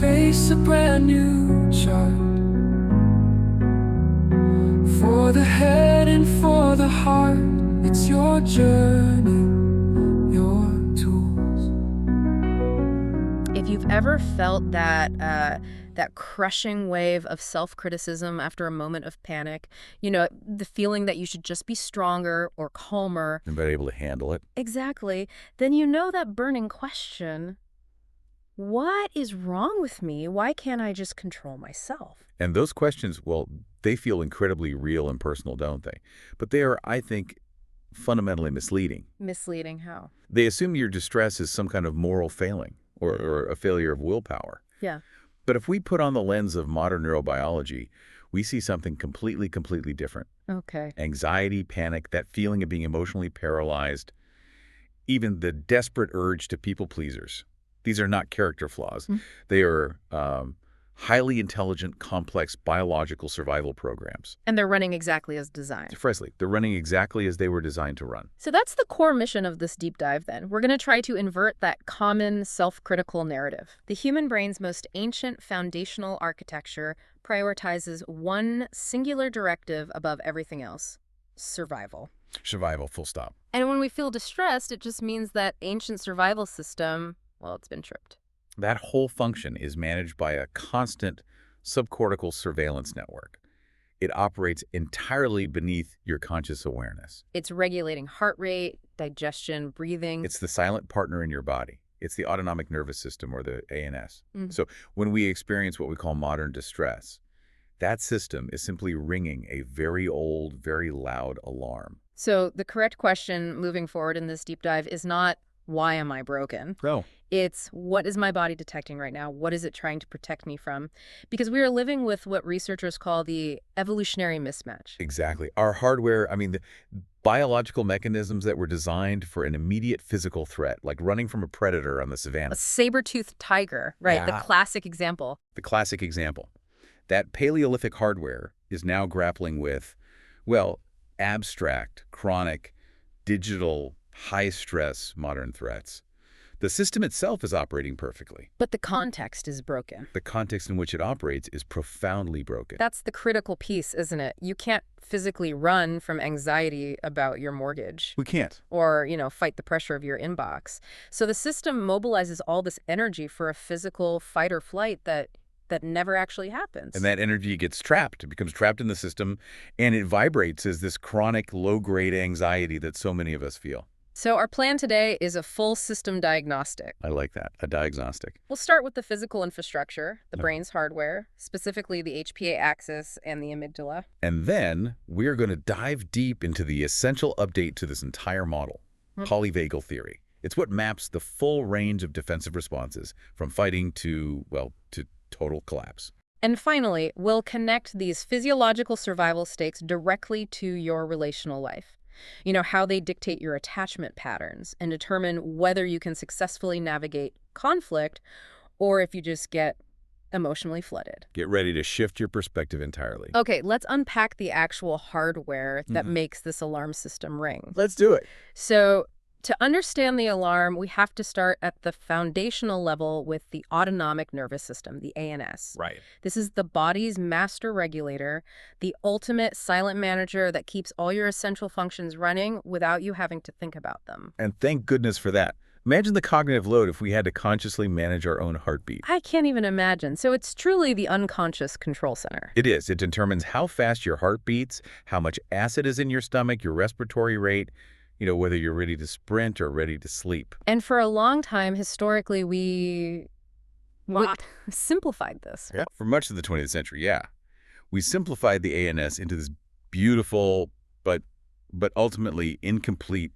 space, a brand new chart. For the head and for the heart, it's your journey, your tools. If you've ever felt that crushing wave of self-criticism after a moment of panic, the feeling that you should just be stronger or calmer. And better able to handle it. Exactly. Then you know that burning question, what is wrong with me? Why can't I just control myself? And those questions, well, they feel incredibly real and personal, don't they? But they are, I think, fundamentally misleading. Misleading how? They assume your distress is some kind of moral failing or a failure of willpower. Yeah. But if we put on the lens of modern neurobiology, we see something completely different. Okay. Anxiety, panic, that feeling of being emotionally paralyzed, even the desperate urge to people pleasers. These are not character flaws. They are highly intelligent, complex biological survival programs. And they're running exactly as designed. Precisely. They're running exactly as they were designed to run. So that's the core mission of this deep dive then. We're going to try to invert that common self-critical narrative. The human brain's most ancient foundational architecture prioritizes one singular directive above everything else: survival. Survival, full stop. And when we feel distressed, it just means that ancient survival system, well, it's been tripped. That whole function is managed by a constant subcortical surveillance network. It operates entirely beneath your conscious awareness. It's regulating heart rate, digestion, breathing. It's the silent partner in your body. It's the autonomic nervous system, or the ANS. So when we experience what we call modern distress, that system is simply ringing a very old, very loud alarm. So the correct question moving forward in this deep dive is not, why am I broken? No. It's, what is my body detecting right now? What is it trying to protect me from? Because we are living with what researchers call the evolutionary mismatch. Exactly. Our hardware, the biological mechanisms that were designed for an immediate physical threat, like running from a predator on the savannah. A saber-toothed tiger, right? Yeah. The classic example. The classic example. That Paleolithic hardware is now grappling with, well, abstract, chronic, digital, high-stress modern threats. The system itself is operating perfectly. But the context is broken. The context in which it operates is profoundly broken. That's the critical piece, isn't it? You can't physically run from anxiety about your mortgage. We can't. Or, fight the pressure of your inbox. So the system mobilizes all this energy for a physical fight or flight that never actually happens. And that energy gets trapped. It becomes trapped in the system, and it vibrates as this chronic, low-grade anxiety that so many of us feel. So our plan today is a full system diagnostic. I like that, a diagnostic. We'll start with the physical infrastructure, the brain's hardware, specifically the HPA axis and the amygdala. And then we're going to dive deep into the essential update to this entire model, polyvagal theory. It's what maps the full range of defensive responses from fighting to total collapse. And finally, we'll connect these physiological survival states directly to your relational life. How they dictate your attachment patterns and determine whether you can successfully navigate conflict or if you just get emotionally flooded. Get ready to shift your perspective entirely. Okay, let's unpack the actual hardware that makes this alarm system ring. Let's do it. So, to understand the alarm, we have to start at the foundational level with the autonomic nervous system, the ANS. Right. This is the body's master regulator, the ultimate silent manager that keeps all your essential functions running without you having to think about them. And thank goodness for that. Imagine the cognitive load if we had to consciously manage our own heartbeat. I can't even imagine. So it's truly the unconscious control center. It is. It determines how fast your heart beats, how much acid is in your stomach, your respiratory rate, whether you're ready to sprint or ready to sleep. And for a long time, historically, we simplified this. Yeah. For much of the 20th century, yeah. We simplified the ANS into this beautiful but ultimately incomplete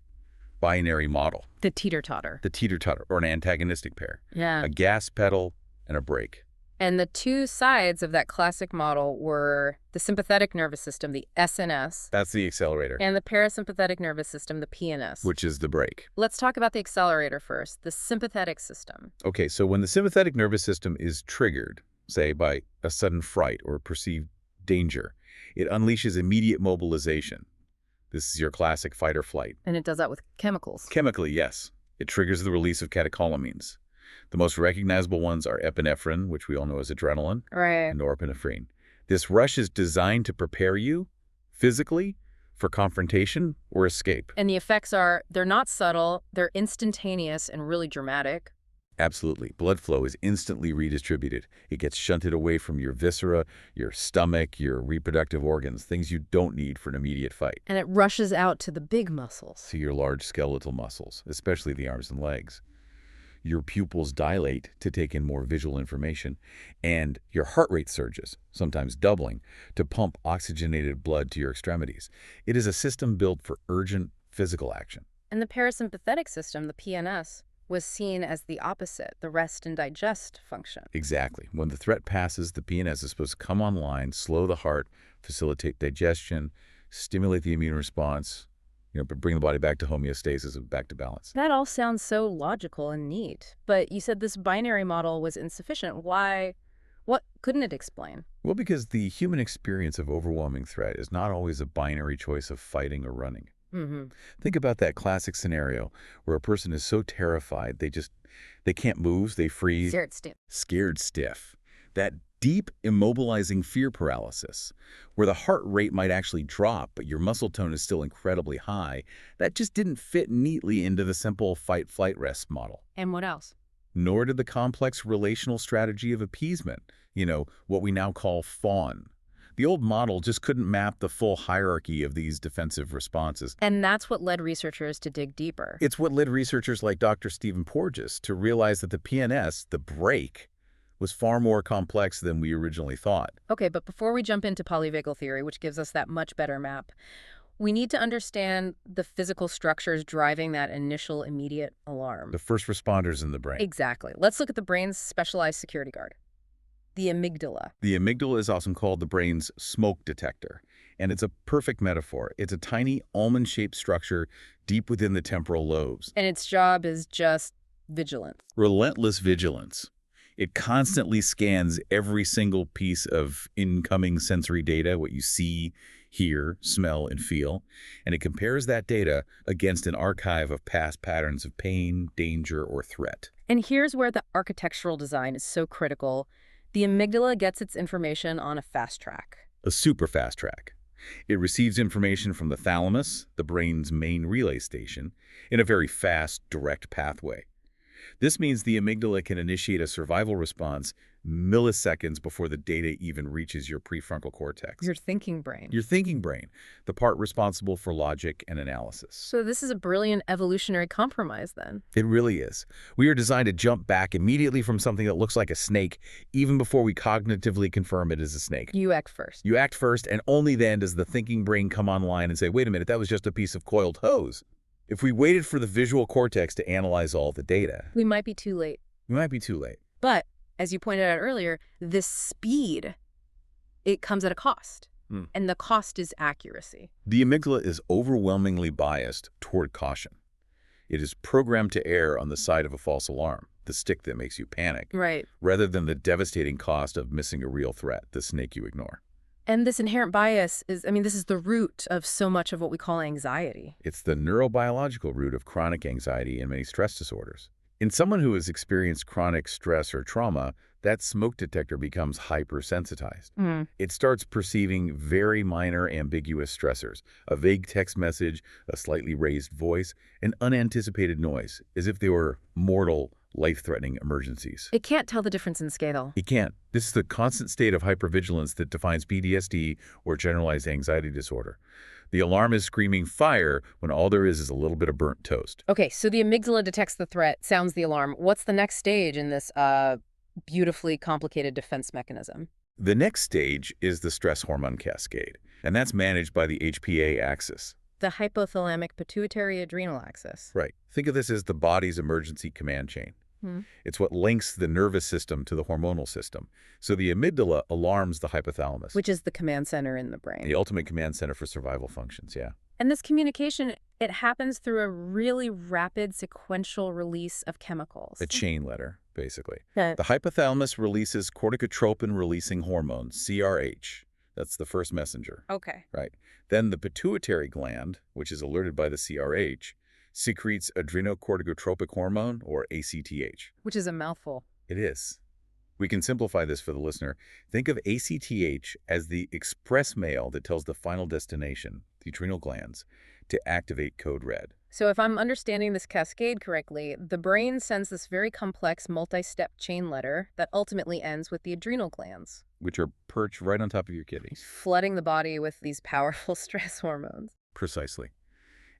binary model. The teeter-totter. The teeter-totter, or an antagonistic pair. Yeah. A gas pedal and a brake. And the two sides of that classic model were the sympathetic nervous system, the SNS. That's the accelerator. And the parasympathetic nervous system, the PNS. Which is the brake. Let's talk about the accelerator first, the sympathetic system. Okay, so when the sympathetic nervous system is triggered, say by a sudden fright or perceived danger, it unleashes immediate mobilization. This is your classic fight or flight. And it does that with chemicals. Chemically, yes. It triggers the release of catecholamines. The most recognizable ones are epinephrine, which we all know as adrenaline, Right. and norepinephrine. This rush is designed to prepare you physically for confrontation or escape. And the effects are, they're not subtle, they're instantaneous and really dramatic. Absolutely. Blood flow is instantly redistributed. It gets shunted away from your viscera, your stomach, your reproductive organs, things you don't need for an immediate fight, And it rushes out to the big muscles. to your large skeletal muscles, especially the arms and legs. Your pupils dilate to take in more visual information, and your heart rate surges, sometimes doubling, to pump oxygenated blood to your extremities. It is a system built for urgent physical action. And the parasympathetic system, the PNS, was seen as the opposite, the rest and digest function. Exactly. When the threat passes, the PNS is supposed to come online, slow the heart, facilitate digestion, stimulate the immune response, but bring the body back to homeostasis and back to balance. That all sounds so logical and neat, but you said this binary model was insufficient. Why? What couldn't it explain? Well, because the human experience of overwhelming threat is not always a binary choice of fighting or running. Mm-hmm. Think about that classic scenario where a person is so terrified they can't move, they freeze. Scared stiff. That deep, immobilizing fear paralysis, where the heart rate might actually drop, but your muscle tone is still incredibly high, that just didn't fit neatly into the simple fight-flight-rest model. And what else? Nor did the complex relational strategy of appeasement, what we now call fawn. The old model just couldn't map the full hierarchy of these defensive responses. And that's what led researchers to dig deeper. It's what led researchers like Dr. Stephen Porges to realize that the PNS, the brake, was far more complex than we originally thought. Okay, but before we jump into polyvagal theory, which gives us that much better map, we need to understand the physical structures driving that initial immediate alarm. The first responders in the brain. Exactly. Let's look at the brain's specialized security guard, the amygdala. The amygdala is often called the brain's smoke detector, and it's a perfect metaphor. It's a tiny almond-shaped structure deep within the temporal lobes. And its job is just vigilance. Relentless vigilance. It constantly scans every single piece of incoming sensory data, what you see, hear, smell, and feel, and it compares that data against an archive of past patterns of pain, danger, or threat. And here's where the architectural design is so critical. The amygdala gets its information on a fast track. A super fast track. It receives information from the thalamus, the brain's main relay station, in a very fast, direct pathway. This means the amygdala can initiate a survival response milliseconds before the data even reaches your prefrontal cortex. Your thinking brain. Your thinking brain, the part responsible for logic and analysis. So this is a brilliant evolutionary compromise, then. It really is. We are designed to jump back immediately from something that looks like a snake, even before we cognitively confirm it is a snake. You act first. You act first, and only then does the thinking brain come online and say, wait a minute, that was just a piece of coiled hose. If we waited for the visual cortex to analyze all the data, We might be too late. we might be too late. But, as you pointed out earlier, this speed, it comes at a cost. And the cost is accuracy. The amygdala is overwhelmingly biased toward caution. It is programmed to err on the side of a false alarm, the stick that makes you panic, Right. rather than the devastating cost of missing a real threat, the snake you ignore. And this inherent bias is, this is the root of so much of what we call anxiety. It's the neurobiological root of chronic anxiety and many stress disorders. In someone who has experienced chronic stress or trauma, that smoke detector becomes hypersensitized. It starts perceiving very minor ambiguous stressors, a vague text message, a slightly raised voice, an unanticipated noise, as if they were mortal, life-threatening emergencies. It can't tell the difference in scale. It can't. This is the constant state of hypervigilance that defines PTSD or generalized anxiety disorder. The alarm is screaming fire when all there is a little bit of burnt toast. Okay, so the amygdala detects the threat, sounds the alarm. What's the next stage in this beautifully complicated defense mechanism? The next stage is the stress hormone cascade, and that's managed by the HPA axis. The hypothalamic pituitary adrenal axis. Right. Think of this as the body's emergency command chain. It's what links the nervous system to the hormonal system. So the amygdala alarms the hypothalamus, Which is the command center in the brain. the ultimate command center for survival functions, yeah. And this communication, it happens through a really rapid sequential release of chemicals. A chain letter, basically. Yeah. The hypothalamus releases corticotropin-releasing hormone, CRH. That's the first messenger. Okay. Right. Then the pituitary gland, which is alerted by the CRH, secretes adrenocorticotropic hormone, or ACTH. Which is a mouthful. It is. We can simplify this for the listener. Think of ACTH as the express mail that tells the final destination, the adrenal glands, to activate code red. So if I'm understanding this cascade correctly, the brain sends this very complex multi-step chain letter that ultimately ends with the adrenal glands, Which are perched right on top of your kidneys. flooding the body with these powerful stress hormones. Precisely.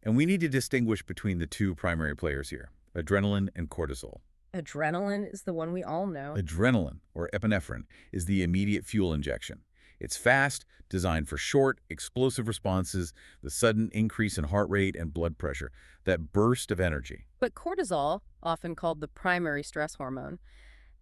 And we need to distinguish between the two primary players here, adrenaline and cortisol. Adrenaline is the one we all know. Adrenaline, or epinephrine, is the immediate fuel injection. It's fast, designed for short, explosive responses, the sudden increase in heart rate and blood pressure, that burst of energy. But cortisol, often called the primary stress hormone,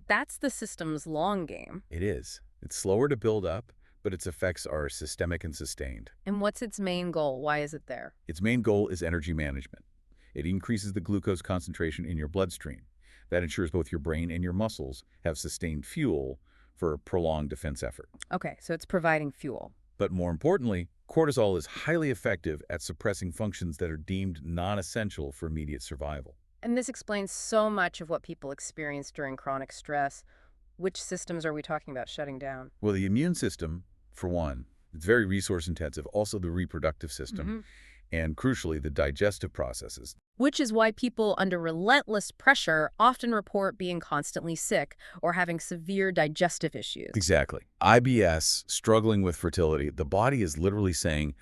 that's the system's long game. It is. It's slower to build up, but its effects are systemic and sustained. And what's its main goal? Why is it there? Its main goal is energy management. It increases the glucose concentration in your bloodstream. That ensures both your brain and your muscles have sustained fuel for a prolonged defense effort. Okay, so it's providing fuel. But more importantly, cortisol is highly effective at suppressing functions that are deemed non-essential for immediate survival. And this explains so much of what people experience during chronic stress. Which systems are we talking about shutting down? Well, the immune system, for one, it's very resource intensive, also the reproductive system, and crucially, the digestive processes. Which is why people under relentless pressure often report being constantly sick or having severe digestive issues. Exactly. IBS, struggling with fertility, the body is literally saying,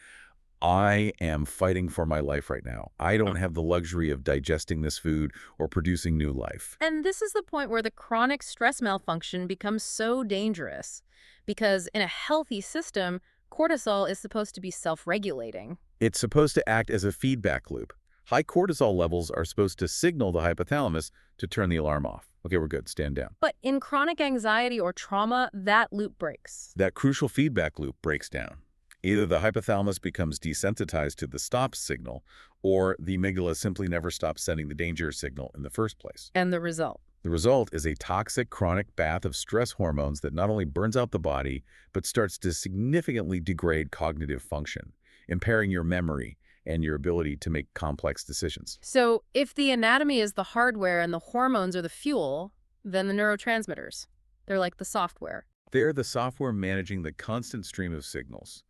I am fighting for my life right now. I don't have the luxury of digesting this food or producing new life. And this is the point where the chronic stress malfunction becomes so dangerous. Because in a healthy system, cortisol is supposed to be self-regulating. It's supposed to act as a feedback loop. High cortisol levels are supposed to signal the hypothalamus to turn the alarm off. Okay, we're good. Stand down. But in chronic anxiety or trauma, that loop breaks. That crucial feedback loop breaks down. Either the hypothalamus becomes desensitized to the stop signal, or the amygdala simply never stops sending the danger signal in the first place. And the result? The result is a toxic chronic bath of stress hormones that not only burns out the body, but starts to significantly degrade cognitive function, impairing your memory and your ability to make complex decisions. So if the anatomy is the hardware and the hormones are the fuel, then the neurotransmitters, they're like the software. They're the software managing the constant stream of signals.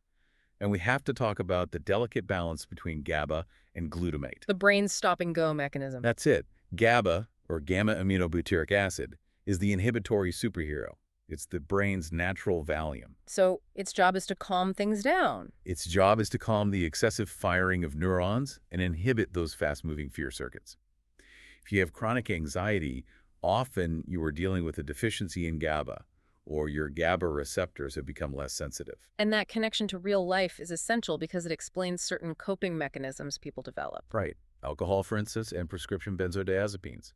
And we have to talk about the delicate balance between GABA and glutamate. The brain's stop-and-go mechanism. That's it. GABA, or gamma-aminobutyric acid, is the inhibitory superhero. It's the brain's natural Valium. So its job is to calm things down. Its job is to calm the excessive firing of neurons and inhibit those fast-moving fear circuits. If you have chronic anxiety, often you are dealing with a deficiency in GABA, or your GABA receptors have become less sensitive. And that connection to real life is essential because it explains certain coping mechanisms people develop. Right. Alcohol, for instance, and prescription benzodiazepines.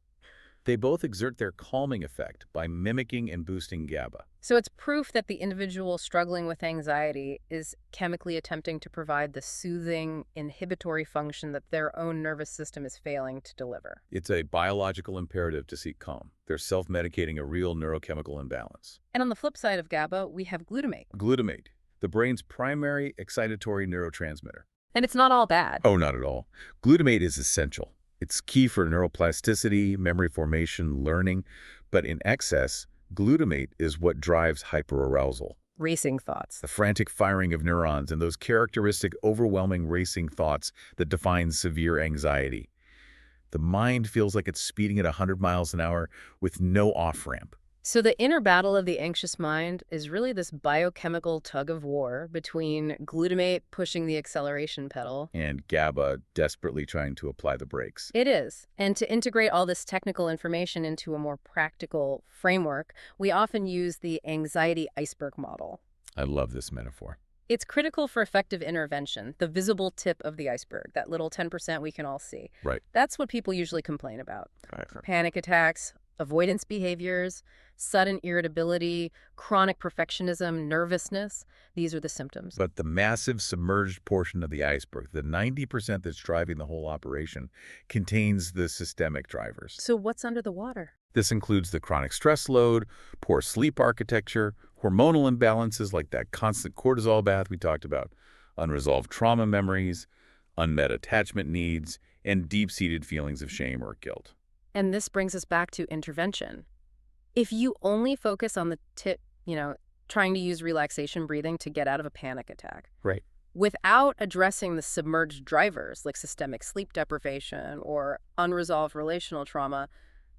They both exert their calming effect by mimicking and boosting GABA. So it's proof that the individual struggling with anxiety is chemically attempting to provide the soothing, inhibitory function that their own nervous system is failing to deliver. It's a biological imperative to seek calm. They're self-medicating a real neurochemical imbalance. And on the flip side of GABA, we have glutamate. Glutamate, the brain's primary excitatory neurotransmitter. And it's not all bad. Oh, not at all. Glutamate is essential. It's key for neuroplasticity, memory formation, learning, but in excess, glutamate is what drives hyperarousal. Racing thoughts. The frantic firing of neurons and those characteristic overwhelming racing thoughts that define severe anxiety. The mind feels like it's speeding at 100 miles an hour with no off-ramp. So the inner battle of the anxious mind is really this biochemical tug of war between glutamate pushing the acceleration pedal And GABA desperately trying to apply the brakes. It is. And to integrate all this technical information into a more practical framework, we often use the anxiety iceberg model. I love this metaphor. It's critical for effective intervention, the visible tip of the iceberg, that little 10% we can all see. Right. That's what people usually complain about. Right. Panic attacks, avoidance behaviors, sudden irritability, chronic perfectionism, nervousness. These are the symptoms. But the massive submerged portion of the iceberg, the 90% that's driving the whole operation, contains the systemic drivers. So what's under the water? This includes the chronic stress load, poor sleep architecture, hormonal imbalances like that constant cortisol bath we talked about, unresolved trauma memories, unmet attachment needs, and deep-seated feelings of shame or guilt. And this brings us back to intervention. If you only focus on the tip, trying to use relaxation breathing to get out of a panic attack, Right. without addressing the submerged drivers like systemic sleep deprivation or unresolved relational trauma,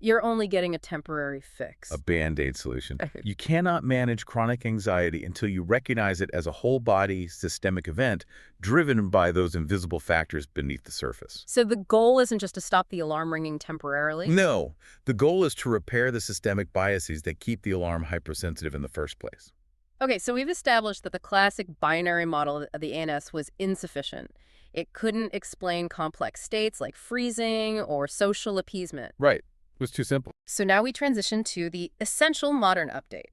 you're only getting a temporary fix. A Band-Aid solution. You cannot manage chronic anxiety until you recognize it as a whole-body systemic event driven by those invisible factors beneath the surface. So the goal isn't just to stop the alarm ringing temporarily? No. The goal is to repair the systemic biases that keep the alarm hypersensitive in the first place. Okay, so we've established that the classic binary model of the ANS was insufficient. It couldn't explain complex states like freezing or social appeasement. Right. It was too simple. So now we transition to the essential modern update,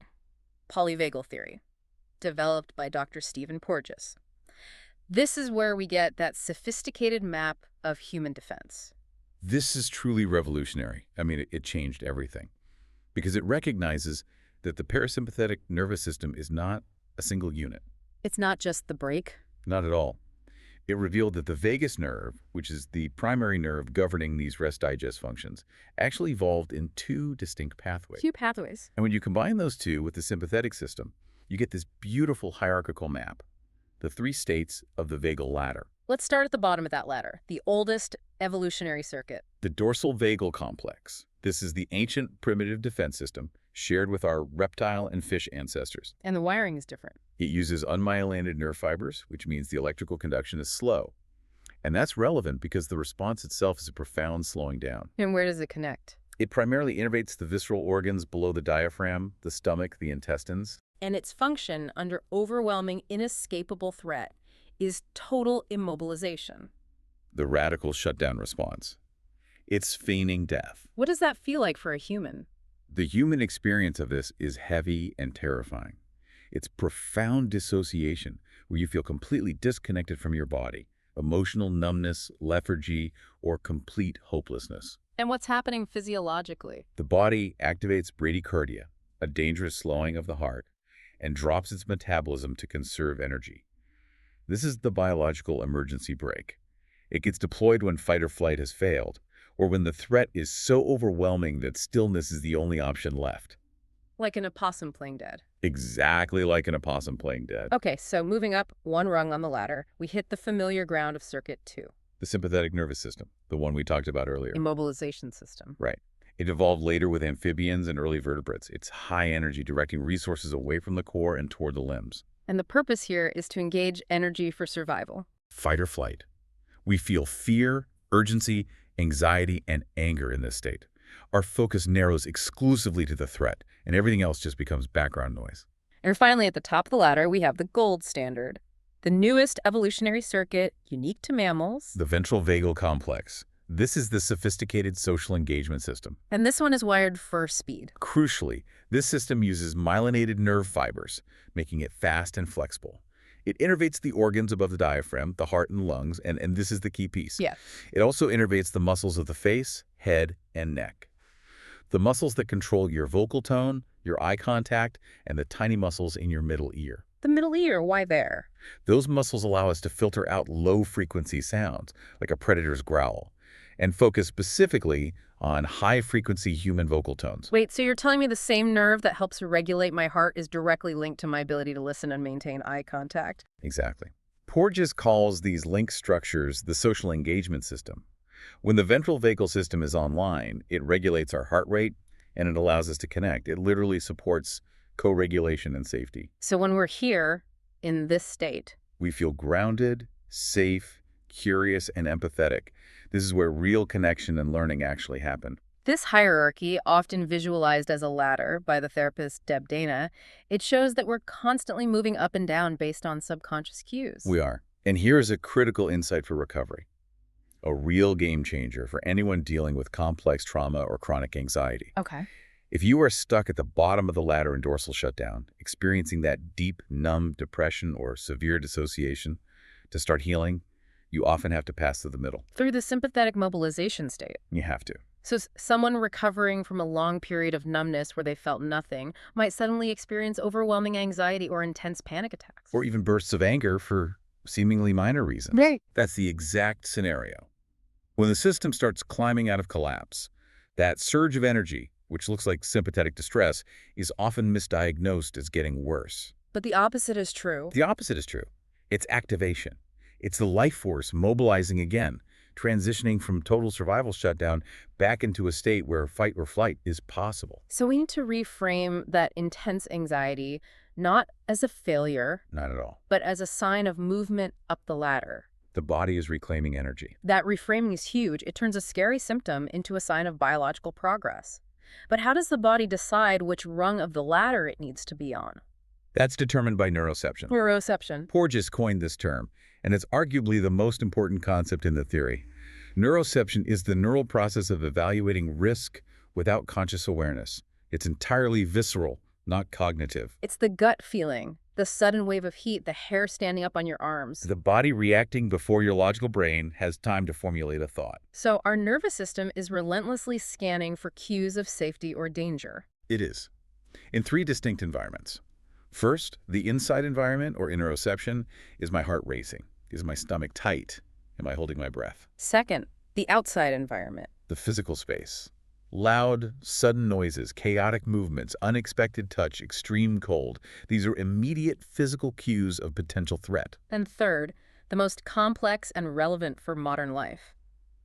polyvagal theory, developed by Dr. Stephen Porges. This is where we get that sophisticated map of human defense. This is truly revolutionary. I mean, it changed everything because it recognizes that the parasympathetic nervous system is not a single unit. It's not just the brake. Not at all. It revealed that the vagus nerve, which is the primary nerve governing these rest-digest functions, actually evolved in two distinct pathways. Two pathways. And when you combine those two with the sympathetic system, you get this beautiful hierarchical map, the three states of the vagal ladder. Let's start at the bottom of that ladder, the oldest evolutionary circuit. The dorsal vagal complex. This is the ancient primitive defense system shared with our reptile and fish ancestors. And the wiring is different. It uses unmyelinated nerve fibers, which means the electrical conduction is slow. And that's relevant because the response itself is a profound slowing down. And where does it connect? It primarily innervates the visceral organs below the diaphragm, the stomach, the intestines. And its function under overwhelming, inescapable threat is total immobilization. The radical shutdown response. It's feigning death. What does that feel like for a human? The human experience of this is heavy and terrifying. It's profound dissociation where you feel completely disconnected from your body, emotional numbness, lethargy, or complete hopelessness. And what's happening physiologically? The body activates bradycardia, a dangerous slowing of the heart, and drops its metabolism to conserve energy. This is the biological emergency brake. It gets deployed when fight or flight has failed, or when the threat is so overwhelming that stillness is the only option left. Like an opossum playing dead. Exactly like an opossum playing dead. Okay, so moving up one rung on the ladder, we hit the familiar ground of Circuit 2. The sympathetic nervous system, the one we talked about earlier. Immobilization system. Right. It evolved later with amphibians and early vertebrates. It's high energy, directing resources away from the core and toward the limbs. And the purpose here is to engage energy for survival. Fight or flight. We feel fear, urgency, anxiety, and anger in this state. Our focus narrows exclusively to the threat, and everything else just becomes background noise. And finally, at the top of the ladder, we have the gold standard, the newest evolutionary circuit unique to mammals. The ventral vagal complex. This is the sophisticated social engagement system. And this one is wired for speed. Crucially, this system uses myelinated nerve fibers, making it fast and flexible. It innervates the organs above the diaphragm, the heart and lungs, and this is the key piece. Yeah. It also innervates the muscles of the face, head, and neck. The muscles that control your vocal tone, your eye contact, and the tiny muscles in your middle ear. The middle ear, why there? Those muscles allow us to filter out low-frequency sounds, like a predator's growl, and focus specifically on high-frequency human vocal tones. Wait, so you're telling me the same nerve that helps regulate my heart is directly linked to my ability to listen and maintain eye contact? Exactly. Porges calls these link structures the social engagement system. When the ventral vagal system is online, it regulates our heart rate, and it allows us to connect. It literally supports co-regulation and safety. So when we're here, in this state, we feel grounded, safe, curious, and empathetic. This is where real connection and learning actually happen. This hierarchy, often visualized as a ladder by the therapist Deb Dana, it shows that we're constantly moving up and down based on subconscious cues. We are. And here is a critical insight for recovery. A real game changer for anyone dealing with complex trauma or chronic anxiety. Okay. If you are stuck at the bottom of the ladder in dorsal shutdown, experiencing that deep, numb depression or severe dissociation, to start healing, you often have to pass through the middle. Through the sympathetic mobilization state. You have to. So someone recovering from a long period of numbness where they felt nothing might suddenly experience overwhelming anxiety or intense panic attacks. Or even bursts of anger for seemingly minor reasons. Right. That's the exact scenario. When the system starts climbing out of collapse, that surge of energy, which looks like sympathetic distress, is often misdiagnosed as getting worse. But the opposite is true. The opposite is true. It's activation. It's the life force mobilizing again, transitioning from total survival shutdown back into a state where fight or flight is possible. So we need to reframe that intense anxiety not as a failure, Not at all. but as a sign of movement up the ladder. The body is reclaiming energy. That reframing is huge. It turns a scary symptom into a sign of biological progress. But how does the body decide which rung of the ladder it needs to be on? That's determined by neuroception. Neuroception. Porges coined this term, and it's arguably the most important concept in the theory. Neuroception is the neural process of evaluating risk without conscious awareness. It's entirely visceral, not cognitive. It's the gut feeling, the sudden wave of heat, the hair standing up on your arms. The body reacting before your logical brain has time to formulate a thought. So our nervous system is relentlessly scanning for cues of safety or danger. It is. In 3 distinct environments. First, the inside environment, or interoception, is my heart racing. Is my stomach tight? Am I holding my breath? Second, the outside environment. The physical space. Loud, sudden noises, chaotic movements, unexpected touch, extreme cold. These are immediate physical cues of potential threat. And third, the most complex and relevant for modern life,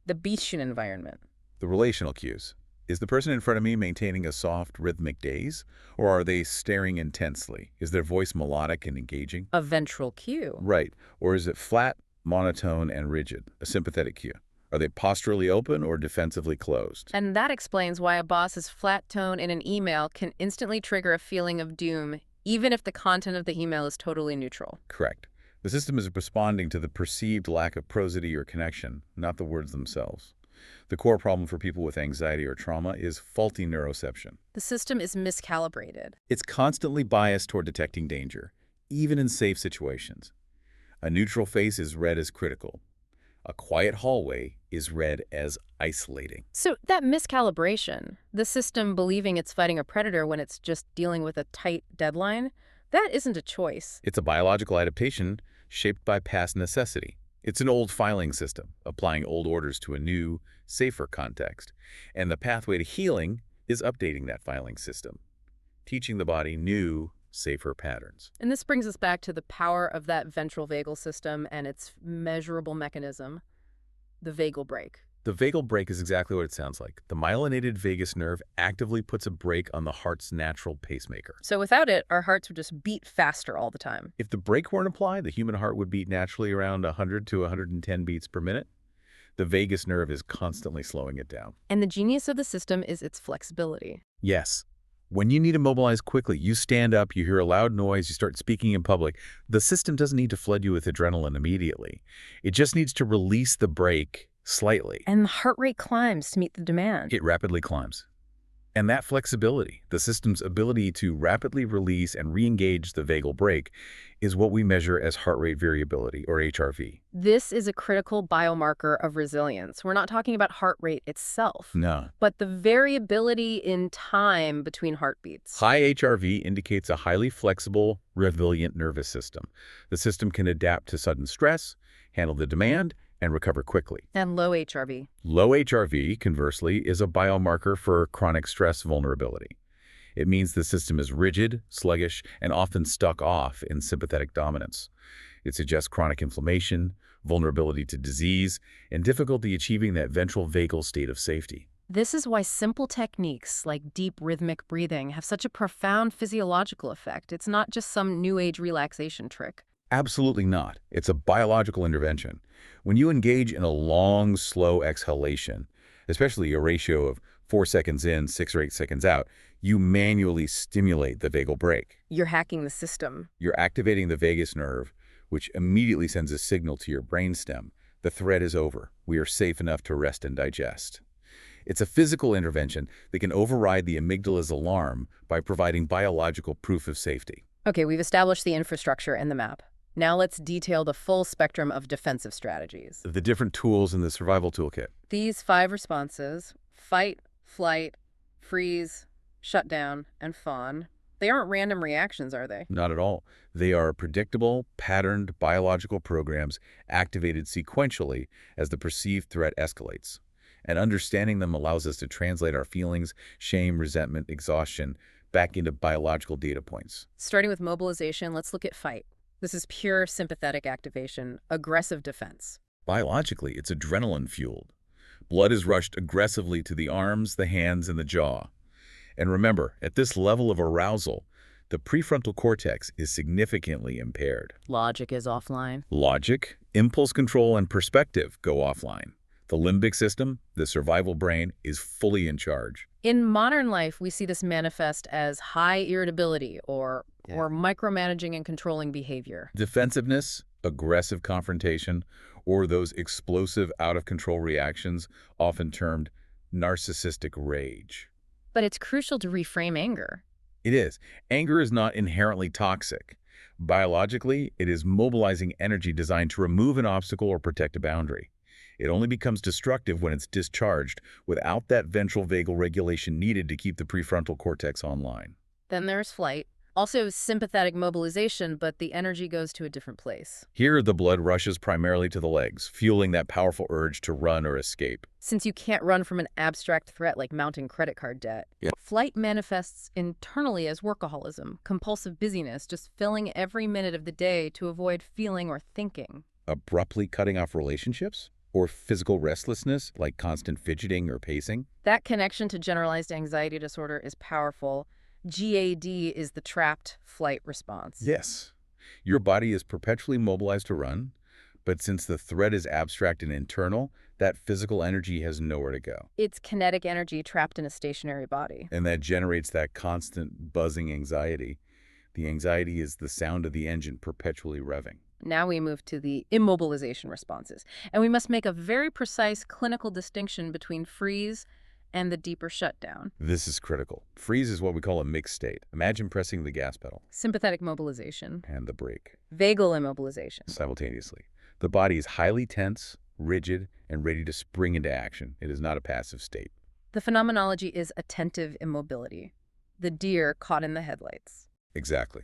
the Beachian environment. The relational cues. Is the person in front of me maintaining a soft, rhythmic gaze? Or are they staring intensely? Is their voice melodic and engaging? A ventral cue. Right. Or is it flat, monotone, and rigid? A sympathetic cue. Are they posturally open or defensively closed? And that explains why a boss's flat tone in an email can instantly trigger a feeling of doom, even if the content of the email is totally neutral. Correct. The system is responding to the perceived lack of prosody or connection, not the words themselves. The core problem for people with anxiety or trauma is faulty neuroception. The system is miscalibrated. It's constantly biased toward detecting danger, even in safe situations. A neutral face is read as critical. A quiet hallway is read as isolating. So that miscalibration, the system believing it's fighting a predator when it's just dealing with a tight deadline, that isn't a choice. It's a biological adaptation shaped by past necessity. It's an old filing system, applying old orders to a new, safer context. And the pathway to healing is updating that filing system, teaching the body new, safer patterns. And this brings us back to the power of that ventral vagal system and its measurable mechanism, the vagal brake. The vagal brake is exactly what it sounds like. The myelinated vagus nerve actively puts a brake on the heart's natural pacemaker. So without it, our hearts would just beat faster all the time. If the brake weren't applied, the human heart would beat naturally around 100 to 110 beats per minute. The vagus nerve is constantly slowing it down. And the genius of the system is its flexibility. Yes. When you need to mobilize quickly, you stand up, you hear a loud noise, you start speaking in public. The system doesn't need to flood you with adrenaline immediately. It just needs to release the brake slightly. And the heart rate climbs to meet the demand. It rapidly climbs. And that flexibility, the system's ability to rapidly release and re-engage the vagal brake, is what we measure as heart rate variability, or HRV. This is a critical biomarker of resilience. We're not talking about heart rate itself, No. but the variability in time between heartbeats. High HRV indicates a highly flexible, resilient nervous system. The system can adapt to sudden stress, handle the demand, and recover quickly. And low HRV. Low HRV, conversely, is a biomarker for chronic stress vulnerability. It means the system is rigid, sluggish, and often stuck off in sympathetic dominance. It suggests chronic inflammation, vulnerability to disease, and difficulty achieving that ventral vagal state of safety. This is why simple techniques like deep rhythmic breathing have such a profound physiological effect. It's not just some new age relaxation trick. Absolutely not. It's a biological intervention. When you engage in a long, slow exhalation, especially a ratio of 4 seconds in, 6 or 8 seconds out, you manually stimulate the vagal brake. You're hacking the system. You're activating the vagus nerve, which immediately sends a signal to your brainstem. The threat is over. We are safe enough to rest and digest. It's a physical intervention that can override the amygdala's alarm by providing biological proof of safety. Okay, we've established the infrastructure and the map. Now let's detail the full spectrum of defensive strategies. The different tools in the survival toolkit. These 5 responses, fight, flight, freeze, shut down, and fawn, They aren't random reactions, are they? Not at all. They are predictable, patterned biological programs activated sequentially as the perceived threat escalates. And understanding them allows us to translate our feelings, shame, resentment, exhaustion, back into biological data points. Starting with mobilization, let's look at fight. This is pure sympathetic activation, aggressive defense. Biologically, it's adrenaline-fueled. Blood is rushed aggressively to the arms, the hands, and the jaw. And remember, at this level of arousal, the prefrontal cortex is significantly impaired. Logic is offline. Logic, impulse control, and perspective go offline. The limbic system, the survival brain, is fully in charge. In modern life, we see this manifest as high irritability or micromanaging and controlling behavior. Defensiveness, aggressive confrontation, or those explosive, out-of-control reactions, often termed narcissistic rage. But it's crucial to reframe anger. It is. Anger is not inherently toxic. Biologically, it is mobilizing energy designed to remove an obstacle or protect a boundary. It only becomes destructive when it's discharged without that ventral vagal regulation needed to keep the prefrontal cortex online. Then there's flight. Also sympathetic mobilization, but the energy goes to a different place. Here, the blood rushes primarily to the legs, fueling that powerful urge to run or escape. Since you can't run from an abstract threat like mounting credit card debt, flight manifests internally as workaholism, compulsive busyness, just filling every minute of the day to avoid feeling or thinking. Abruptly cutting off relationships? Or physical restlessness, like constant fidgeting or pacing? That connection to generalized anxiety disorder is powerful. GAD is the trapped flight response. Yes. Your body is perpetually mobilized to run, but since the threat is abstract and internal, that physical energy has nowhere to go. It's kinetic energy trapped in a stationary body. And that generates that constant buzzing anxiety. The anxiety is the sound of the engine perpetually revving. Now we move to the immobilization responses, and we must make a very precise clinical distinction between freeze and the deeper shutdown. This is critical. Freeze is what we call a mixed state. Imagine pressing the gas pedal. Sympathetic mobilization. And the brake. Vagal immobilization. Simultaneously. The body is highly tense, rigid, and ready to spring into action. It is not a passive state. The phenomenology is attentive immobility. The deer caught in the headlights. Exactly.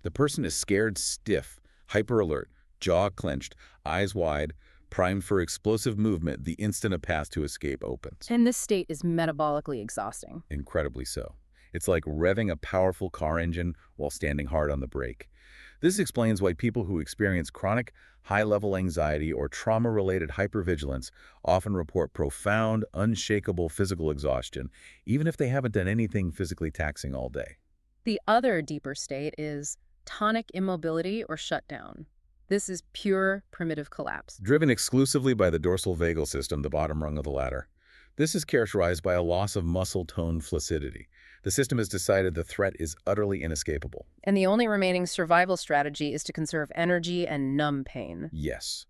The person is scared stiff, hyper-alert, jaw clenched, eyes wide, primed for explosive movement the instant a path to escape opens. And this state is metabolically exhausting. Incredibly so. It's like revving a powerful car engine while standing hard on the brake. This explains why people who experience chronic, high-level anxiety or trauma-related hypervigilance often report profound, unshakable physical exhaustion, even if they haven't done anything physically taxing all day. The other deeper state is tonic immobility or shutdown. This is pure primitive collapse. Driven exclusively by the dorsal vagal system, the bottom rung of the ladder. This is characterized by a loss of muscle tone flaccidity. The system has decided the threat is utterly inescapable. And the only remaining survival strategy is to conserve energy and numb pain. Yes.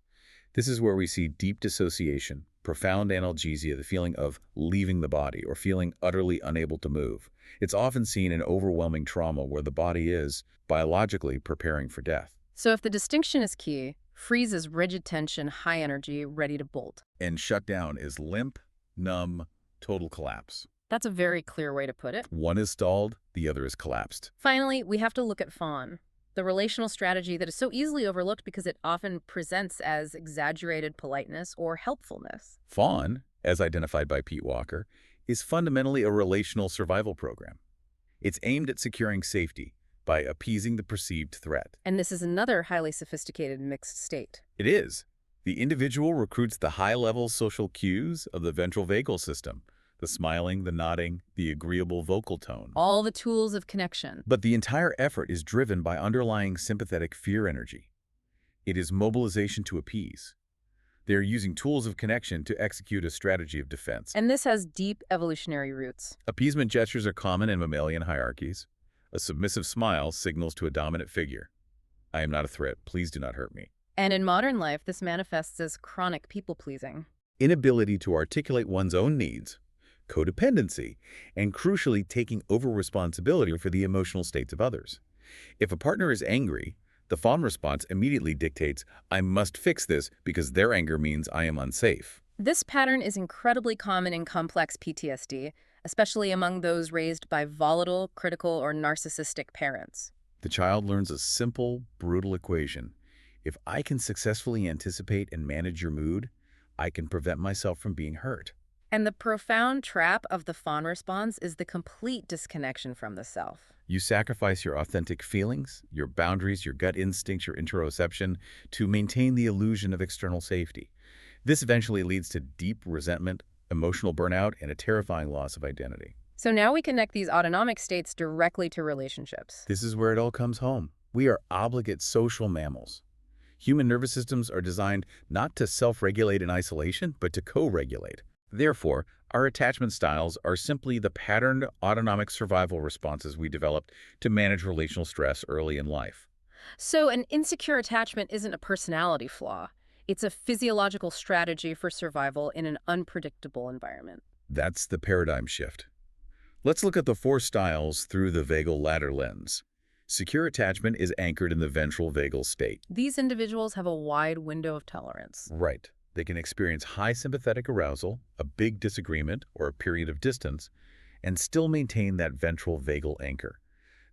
This is where we see deep dissociation, profound analgesia, the feeling of leaving the body or feeling utterly unable to move. It's often seen in overwhelming trauma where the body is, biologically, preparing for death. So if the distinction is key, freeze is rigid tension, high energy, ready to bolt. And shutdown is limp, numb, total collapse. That's a very clear way to put it. One is stalled, the other is collapsed. Finally, we have to look at fawn, the relational strategy that is so easily overlooked because it often presents as exaggerated politeness or helpfulness. Fawn, as identified by Pete Walker, is fundamentally a relational survival program. It's aimed at securing safety by appeasing the perceived threat. And this is another highly sophisticated mixed state. It is. The individual recruits the high-level social cues of the ventral vagal system, the smiling, the nodding, the agreeable vocal tone. All the tools of connection. But the entire effort is driven by underlying sympathetic fear energy. It is mobilization to appease. They are using tools of connection to execute a strategy of defense. And this has deep evolutionary roots. Appeasement gestures are common in mammalian hierarchies. A submissive smile signals to a dominant figure. I am not a threat. Please do not hurt me. And in modern life, this manifests as chronic people-pleasing. Inability to articulate one's own needs, codependency, and crucially, taking over responsibility for the emotional states of others. If a partner is angry, the fawn response immediately dictates, I must fix this because their anger means I am unsafe. This pattern is incredibly common in complex PTSD, especially among those raised by volatile, critical, or narcissistic parents. The child learns a simple, brutal equation. If I can successfully anticipate and manage your mood, I can prevent myself from being hurt. And the profound trap of the fawn response is the complete disconnection from the self. You sacrifice your authentic feelings, your boundaries, your gut instincts, your interoception to maintain the illusion of external safety. This eventually leads to deep resentment, emotional burnout, and a terrifying loss of identity. So now we connect these autonomic states directly to relationships. This is where it all comes home. We are obligate social mammals. Human nervous systems are designed not to self-regulate in isolation, but to co-regulate. Therefore, our attachment styles are simply the patterned autonomic survival responses we developed to manage relational stress early in life. So an insecure attachment isn't a personality flaw. It's a physiological strategy for survival in an unpredictable environment. That's the paradigm shift. Let's look at the 4 styles through the vagal ladder lens. Secure attachment is anchored in the ventral vagal state. These individuals have a wide window of tolerance. Right. They can experience high sympathetic arousal, a big disagreement, or a period of distance, and still maintain that ventral vagal anchor.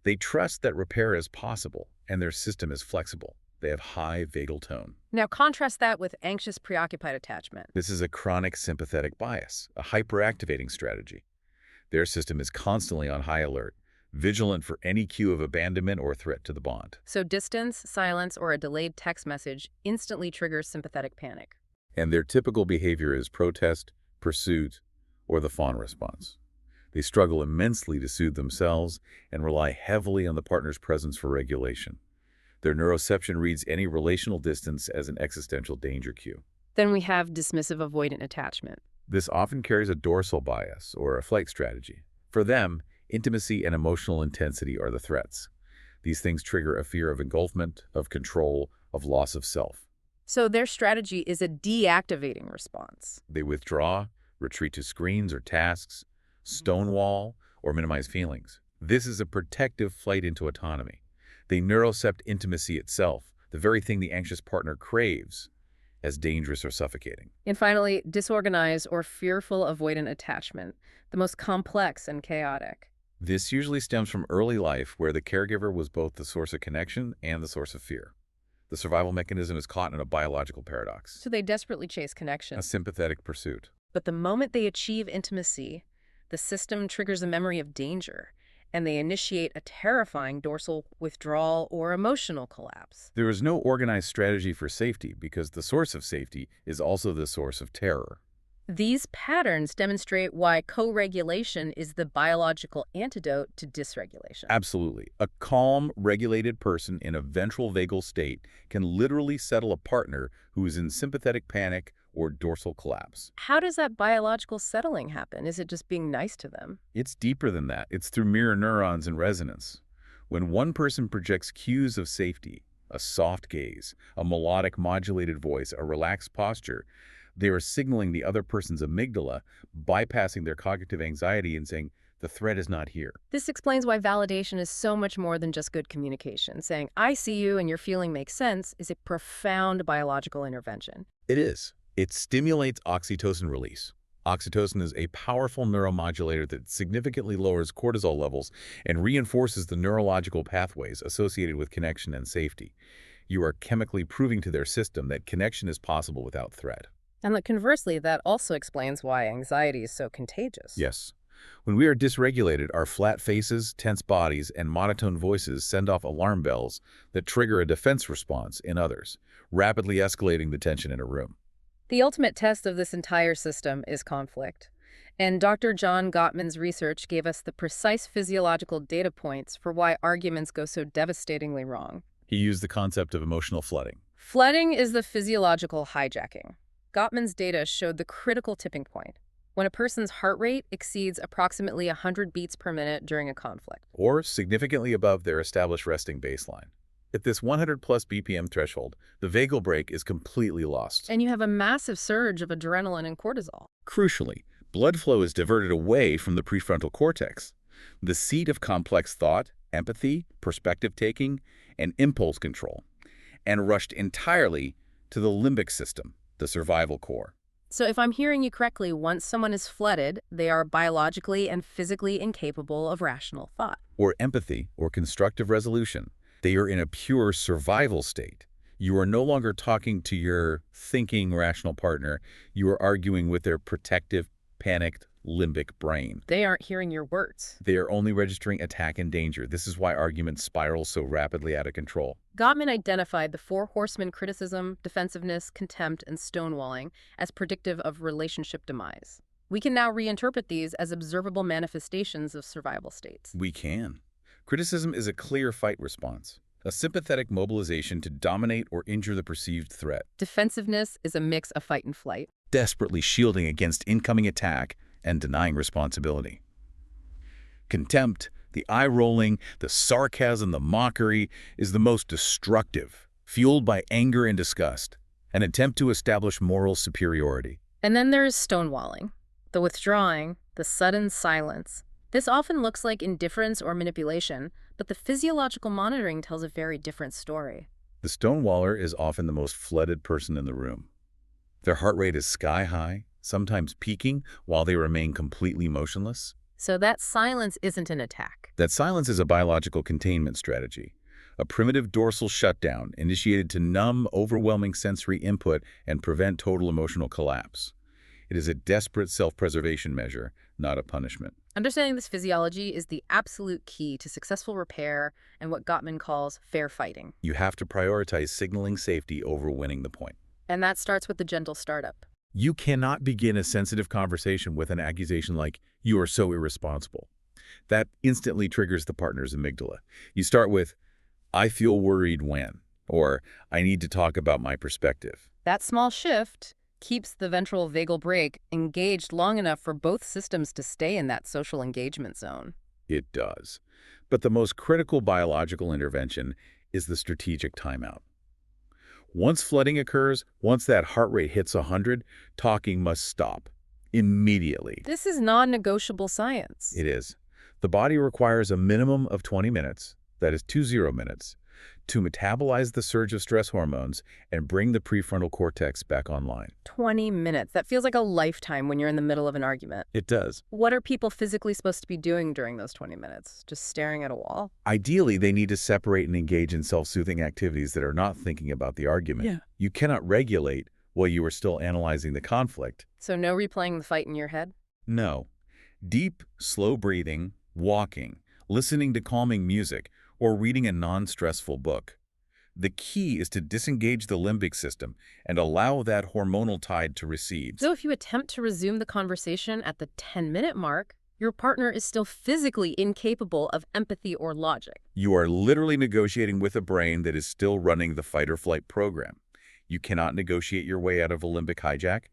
They trust that repair is possible, and their system is flexible. They have high vagal tone. Now contrast that with anxious preoccupied attachment. This is a chronic sympathetic bias, a hyperactivating strategy. Their system is constantly on high alert, vigilant for any cue of abandonment or threat to the bond. So distance, silence, or a delayed text message instantly triggers sympathetic panic. And their typical behavior is protest, pursuit, or the fawn response. They struggle immensely to soothe themselves and rely heavily on the partner's presence for regulation. Their neuroception reads any relational distance as an existential danger cue. Then we have dismissive avoidant attachment. This often carries a dorsal bias or a flight strategy. For them, intimacy and emotional intensity are the threats. These things trigger a fear of engulfment, of control, of loss of self. So their strategy is a deactivating response. They withdraw, retreat to screens or tasks, stonewall, or minimize feelings. This is a protective flight into autonomy. They neurocept intimacy itself, the very thing the anxious partner craves, as dangerous or suffocating. And finally, disorganized or fearful avoidant attachment, the most complex and chaotic. This usually stems from early life where the caregiver was both the source of connection and the source of fear. The survival mechanism is caught in a biological paradox, So they desperately chase connection. a sympathetic pursuit. But the moment they achieve intimacy, the system triggers a memory of danger, and they initiate a terrifying dorsal withdrawal or emotional collapse. There is no organized strategy for safety because the source of safety is also the source of terror. These patterns demonstrate why co-regulation is the biological antidote to dysregulation. Absolutely. A calm, regulated person in a ventral vagal state can literally settle a partner who is in sympathetic panic or dorsal collapse. How does that biological settling happen? Is it just being nice to them? It's deeper than that. It's through mirror neurons and resonance. When one person projects cues of safety, a soft gaze, a melodic modulated voice, a relaxed posture, they are signaling the other person's amygdala, bypassing their cognitive anxiety and saying, the threat is not here. This explains why validation is so much more than just good communication. Saying, I see you and your feeling makes sense is a profound biological intervention. It is. It stimulates oxytocin release. Oxytocin is a powerful neuromodulator that significantly lowers cortisol levels and reinforces the neurological pathways associated with connection and safety. You are chemically proving to their system that connection is possible without threat. And conversely, that also explains why anxiety is so contagious. Yes. When we are dysregulated, our flat faces, tense bodies, and monotone voices send off alarm bells that trigger a defense response in others, rapidly escalating the tension in a room. The ultimate test of this entire system is conflict. And Dr. John Gottman's research gave us the precise physiological data points for why arguments go so devastatingly wrong. He used the concept of emotional flooding. Flooding is the physiological hijacking. Gottman's data showed the critical tipping point, when a person's heart rate exceeds approximately 100 beats per minute during a conflict. Or significantly above their established resting baseline. At this 100-plus BPM threshold, the vagal brake is completely lost. And you have a massive surge of adrenaline and cortisol. Crucially, blood flow is diverted away from the prefrontal cortex, the seat of complex thought, empathy, perspective-taking, and impulse control, and rushed entirely to the limbic system, the survival core. So if I'm hearing you correctly, once someone is flooded, they are biologically and physically incapable of rational thought. Or empathy, or constructive resolution. They are in a pure survival state. You are no longer talking to your thinking, rational partner. You are arguing with their protective, panicked, limbic brain. They aren't hearing your words. They are only registering attack and danger. This is why arguments spiral so rapidly out of control. Gottman identified the four horsemen: criticism, defensiveness, contempt, and stonewalling as predictive of relationship demise. We can now reinterpret these as observable manifestations of survival states. We can. Criticism is a clear fight response, a sympathetic mobilization to dominate or injure the perceived threat. Defensiveness is a mix of fight and flight. Desperately shielding against incoming attack and denying responsibility. Contempt, the eye-rolling, the sarcasm, the mockery, is the most destructive, fueled by anger and disgust, an attempt to establish moral superiority. And then there is stonewalling, the withdrawing, the sudden silence. This often looks like indifference or manipulation, but the physiological monitoring tells a very different story. The stonewaller is often the most flooded person in the room. Their heart rate is sky high, sometimes peaking, while they remain completely motionless. So that silence isn't an attack. That silence is a biological containment strategy, a primitive dorsal shutdown initiated to numb overwhelming sensory input and prevent total emotional collapse. It is a desperate self-preservation measure, not a punishment. Understanding this physiology is the absolute key to successful repair and what Gottman calls fair fighting. You have to prioritize signaling safety over winning the point. And that starts with the gentle startup. You cannot begin a sensitive conversation with an accusation like, "You are so irresponsible." That instantly triggers the partner's amygdala. You start with, "I feel worried when," or "I need to talk about my perspective." That small shift keeps the ventral vagal brake engaged long enough for both systems to stay in that social engagement zone. It does. But the most critical biological intervention is the strategic timeout. Once flooding occurs, once that heart rate hits 100, talking must stop immediately. This is non-negotiable science. It is. The body requires a minimum of 20 minutes, that is 20 minutes, to metabolize the surge of stress hormones and bring the prefrontal cortex back online. 20 minutes. That feels like a lifetime when you're in the middle of an argument. It does. What are people physically supposed to be doing during those 20 minutes? Just staring at a wall? Ideally, they need to separate and engage in self-soothing activities that are not thinking about the argument. Yeah. You cannot regulate while you are still analyzing the conflict. So no replaying the fight in your head? No. Deep, slow breathing, walking, listening to calming music, or reading a non-stressful book. The key is to disengage the limbic system and allow that hormonal tide to recede. So if you attempt to resume the conversation at the 10-minute mark, your partner is still physically incapable of empathy or logic. You are literally negotiating with a brain that is still running the fight-or-flight program. You cannot negotiate your way out of a limbic hijack.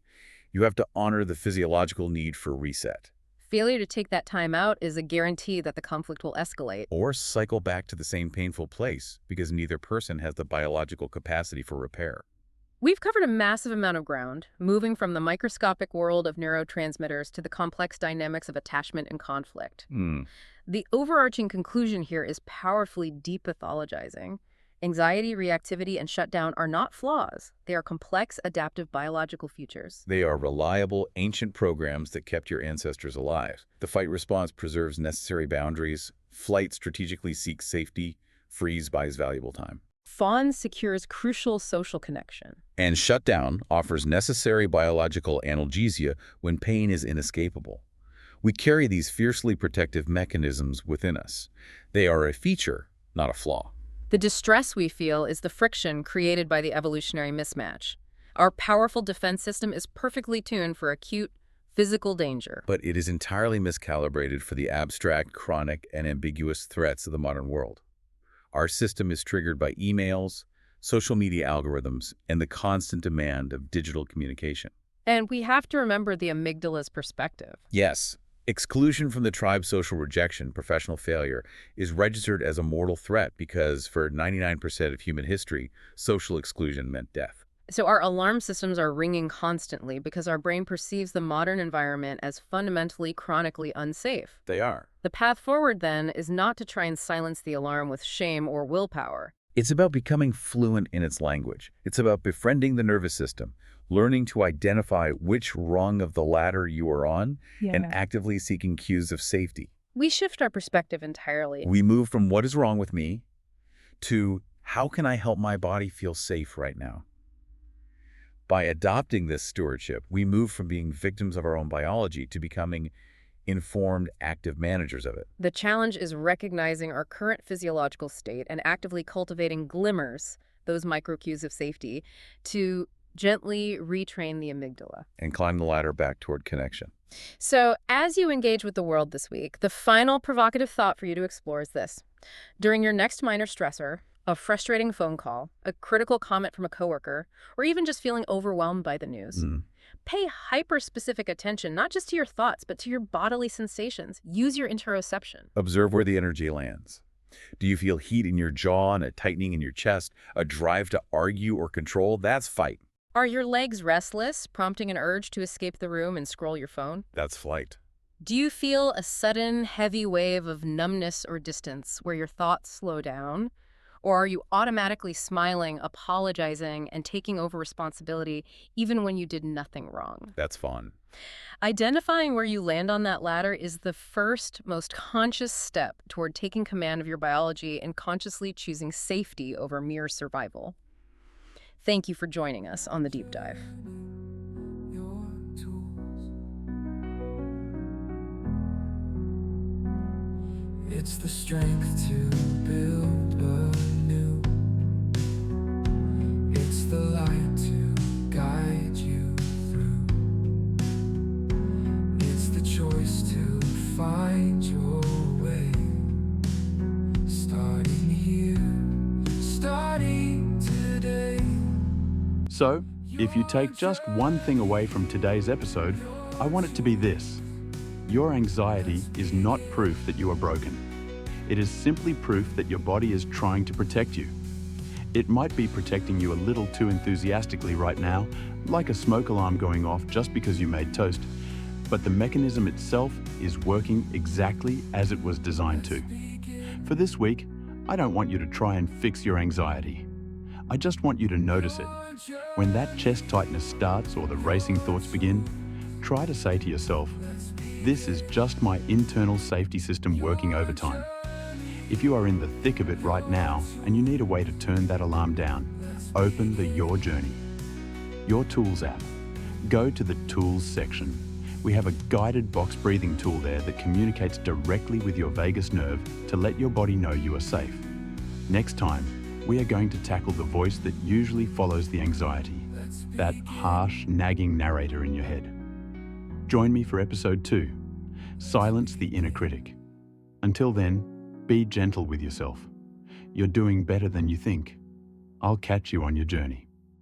You have to honor the physiological need for reset. Failure to take that time out is a guarantee that the conflict will escalate. Or cycle back to the same painful place because neither person has the biological capacity for repair. We've covered a massive amount of ground, moving from the microscopic world of neurotransmitters to the complex dynamics of attachment and conflict. The overarching conclusion here is powerfully depathologizing. Anxiety, reactivity, and shutdown are not flaws. They are complex, adaptive biological features. They are reliable, ancient programs that kept your ancestors alive. The fight response preserves necessary boundaries. Flight strategically seeks safety. Freeze buys valuable time. Fawn secures crucial social connection. And shutdown offers necessary biological analgesia when pain is inescapable. We carry these fiercely protective mechanisms within us. They are a feature, not a flaw. The distress we feel is the friction created by the evolutionary mismatch. Our powerful defense system is perfectly tuned for acute physical danger. But it is entirely miscalibrated for the abstract, chronic, and ambiguous threats of the modern world. Our system is triggered by emails, social media algorithms, and the constant demand of digital communication. And we have to remember the amygdala's perspective. Yes. Exclusion from the tribe, social rejection, professional failure, is registered as a mortal threat because for 99% of human history, social exclusion meant death. So our alarm systems are ringing constantly because our brain perceives the modern environment as fundamentally, chronically unsafe. They are. The path forward, then, is not to try and silence the alarm with shame or willpower. It's about becoming fluent in its language. It's about befriending the nervous system, learning to identify which rung of the ladder you are on and actively seeking cues of safety. We shift our perspective entirely. We move from what is wrong with me to how can I help my body feel safe right now? By adopting this stewardship, we move from being victims of our own biology to becoming informed, active managers of it. The challenge is recognizing our current physiological state and actively cultivating glimmers, those micro-cues of safety, to gently retrain the amygdala. And climb the ladder back toward connection. So, as you engage with the world this week, the final provocative thought for you to explore is this. During your next minor stressor, a frustrating phone call, a critical comment from a coworker, or even just feeling overwhelmed by the news, pay hyper-specific attention not just to your thoughts, but to your bodily sensations. Use your interoception. Observe where the energy lands. Do you feel heat in your jaw and a tightening in your chest, a drive to argue or control? That's fight. Are your legs restless, prompting an urge to escape the room and scroll your phone? That's flight. Do you feel a sudden, heavy wave of numbness or distance where your thoughts slow down? Or are you automatically smiling, apologizing, and taking over responsibility even when you did nothing wrong? That's fun. Identifying where you land on that ladder is the first, most conscious step toward taking command of your biology and consciously choosing safety over mere survival. Thank you for joining us on The Deep Dive. Your tools. It's the strength to build anew. It's the light to guide you through. It's the choice to find your way. Starting here, starting today. So, if you take just one thing away from today's episode, I want it to be this. Your anxiety is not proof that you are broken. It is simply proof that your body is trying to protect you. It might be protecting you a little too enthusiastically right now, like a smoke alarm going off just because you made toast, but the mechanism itself is working exactly as it was designed to. For this week, I don't want you to try and fix your anxiety. I just want you to notice it. When that chest tightness starts or the racing thoughts begin, try to say to yourself, this is just my internal safety system working overtime. If you are in the thick of it right now and you need a way to turn that alarm down, open the Your Journey. Your Tools app. Go to the Tools section. We have a guided box breathing tool there that communicates directly with your vagus nerve to let your body know you are safe. Next time, we are going to tackle the voice that usually follows the anxiety, that harsh, nagging narrator in your head. Join me for episode 2, Silence the Inner Critic. Until then, be gentle with yourself. You're doing better than you think. I'll catch you on your journey.